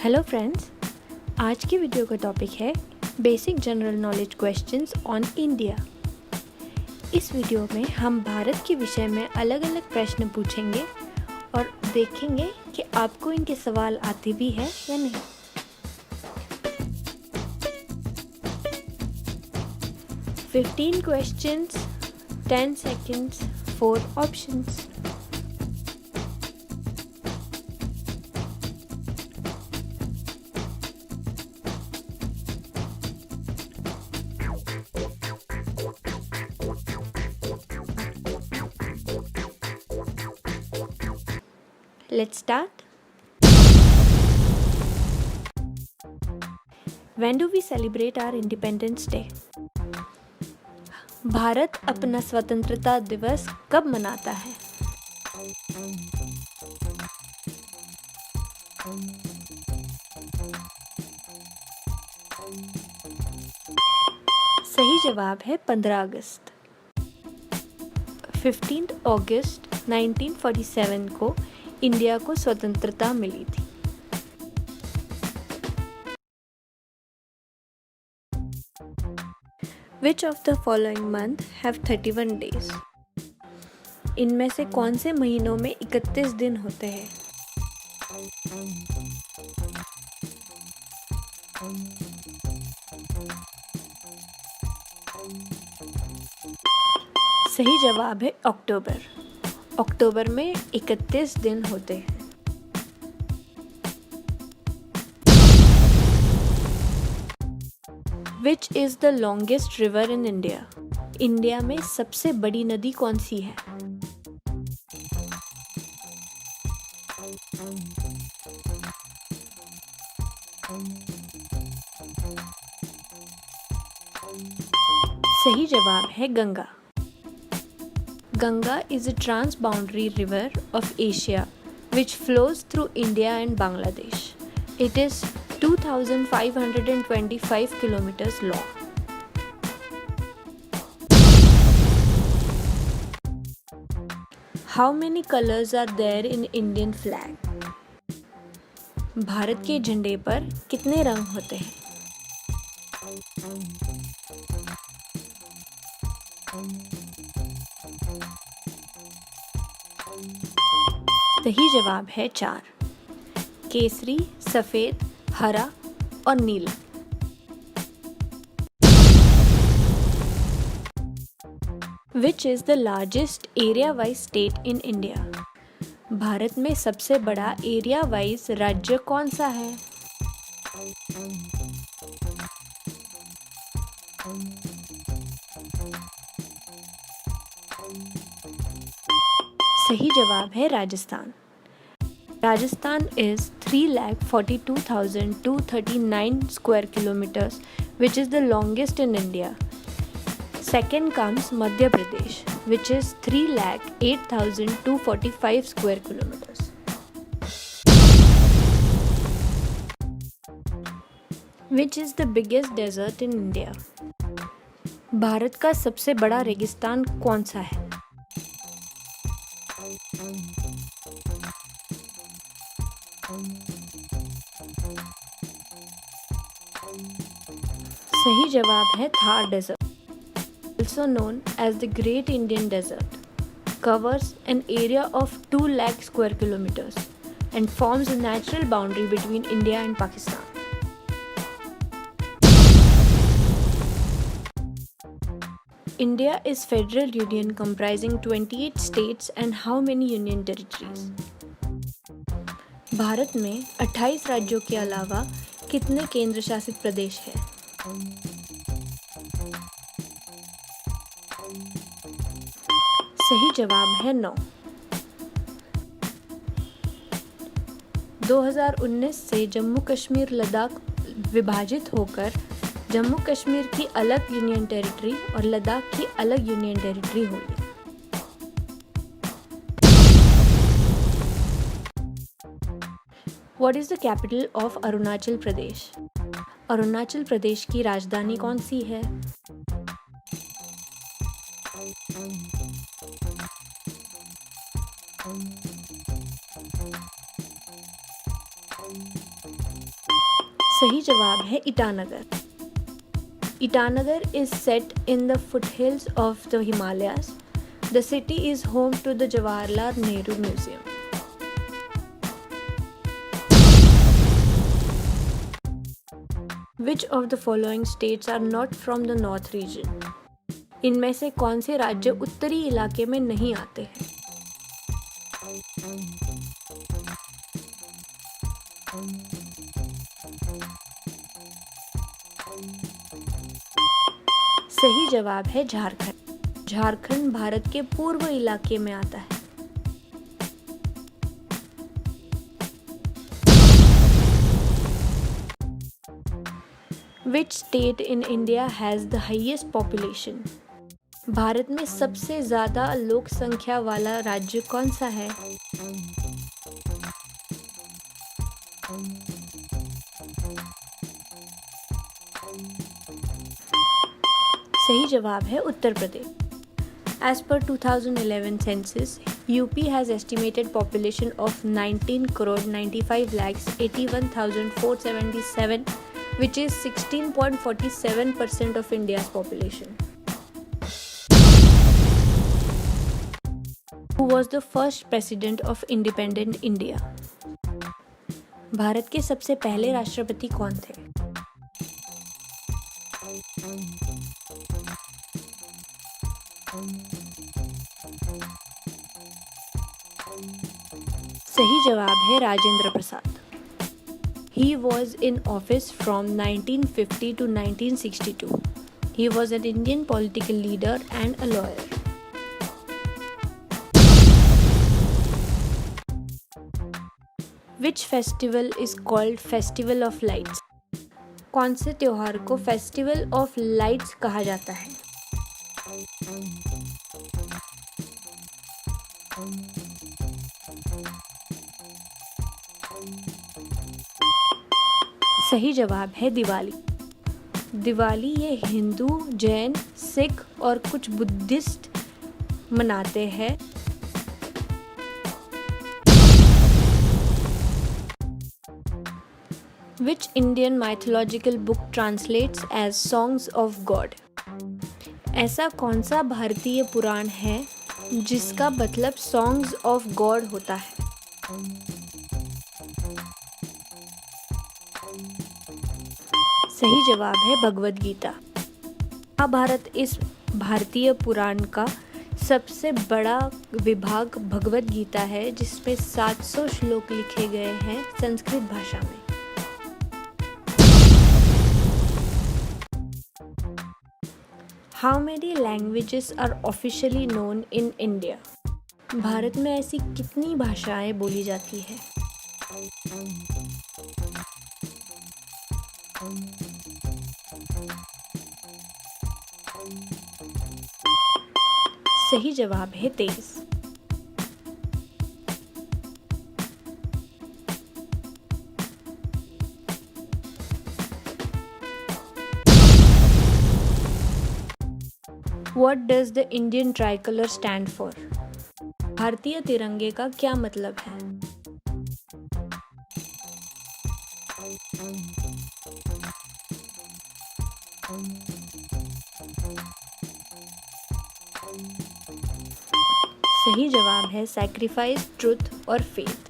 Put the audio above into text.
Hello friends, आज की video का टॉपिक है basic general knowledge questions on India. इस वीडियो में हम भारत के विषय में अलग अलग प्रश्न पूछेंगे और देखेंगे कि आपको इनके सवाल आते भी है या नहीं। Fifteen questions, 10 seconds, 4 options। Let's start. When do we celebrate our Independence Day? Bharat अपना स्वतंत्रता दिवस कब मनाता है? सही जवाब है 15 अगस्त। 15 अगस्त 1947 को इंडिया को स्वतंत्रता मिली थी। Which of the following month have 31 days? इनमें से कौन से महीनों में 31 दिन होते हैं? सही जवाब है अक्टूबर। अक्टूबर में 31 दिन होते हैं। Which is the longest river in India? India में सबसे बड़ी नदी कौन सी है? सही जवाब है Ganga. Ganga is a trans-boundary river of Asia which flows through India and Bangladesh. It is 2,525 kilometers long. How many colors are there in Indian flag? Bharat के झंडे पर कितने रंग होते हैं? सही जवाब है 4। केसरी, सफेद, हरा और नीला। Which is the largest area-wise state in India? Bharat में सबसे बड़ा एरिया वाइज राज्य कौन सा है? सही जवाब है Rajasthan. Rajasthan is 3,42,239 square kilometers, which is the longest in India. Second comes Madhya Pradesh, which is 3,08,245 square kilometers. Which is the biggest desert in India? Bharat का सबसे बड़ा रेगिस्तान कौन सा है? सही जवाब है Thar desert, also known as the Great Indian Desert, covers an area of 2 lakh square kilometers and forms a natural boundary between India and Pakistan. India is federal union comprising 28 states and how many union territories? Bharat में 28 राज्यों के अलावा कितने केंद्र शासित प्रदेश हैं? सही जवाब है 9। 2019 से जम्मू कश्मीर लद्दाख विभाजित होकर जम्मू कश्मीर की अलग यूनियन टेरिटरी और लद्दाख की अलग यूनियन टेरिटरी होगी। What is the capital of Arunachal Pradesh? Arunachal Pradesh की राजधानी कौन सी है? सही जवाब है Itanagar. Itanagar is set in the foothills of the Himalayas. The city is home to the Jawaharlal Nehru Museum. Which of the following states are not from the North region? इनमें से कौन से राज्य उत्तरी इलाके में नहीं आते हैं? सही जवाब है झारखंड। झारखंड भारत के पूर्व इलाके में आता है। Which state in India has the highest population? Bharat में सबसे ज्यादा लोक संख्या वाला राज्य कौन सा है? सही जवाब है Uttar Pradesh. As per 2011 census, UP has estimated population of 19 crore 95 lakhs 81,477, which is 16.47% of India's population. Who was the first president of independent India? Bharat के सबसे पहले राष्ट्रपति कौन थे? सही जवाब है Rajendra Prasad. He was in office from 1950 to 1962. He was an Indian political leader and a lawyer. Which festival is called Festival of Lights? कौन से त्योहार को Festival of Lights कहा जाता है? सही जवाब है दिवाली। दिवाली ये हिंदू, जैन, सिख और कुछ बुद्धिस्ट मनाते हैं। Which Indian mythological book translates as Songs of God? ऐसा कौन सा भारतीय पुराण है जिसका मतलब Songs of God होता है? सही जवाब है भगवद गीता। महाभारत इस भारतीय पुराण का सबसे बड़ा विभाग भगवद गीता है, जिसमें 700 श्लोक लिखे गए हैं संस्कृत भाषा में। How many languages are officially known in India? Bharat में ऐसी कितनी भाषाएं बोली जाती है? सही जवाब है 23। What does the Indian tricolor stand for? भारतीय तिरंगे का क्या मतलब है? सही जवाब है सैक्रिफाइस, ट्रुथ और फेथ।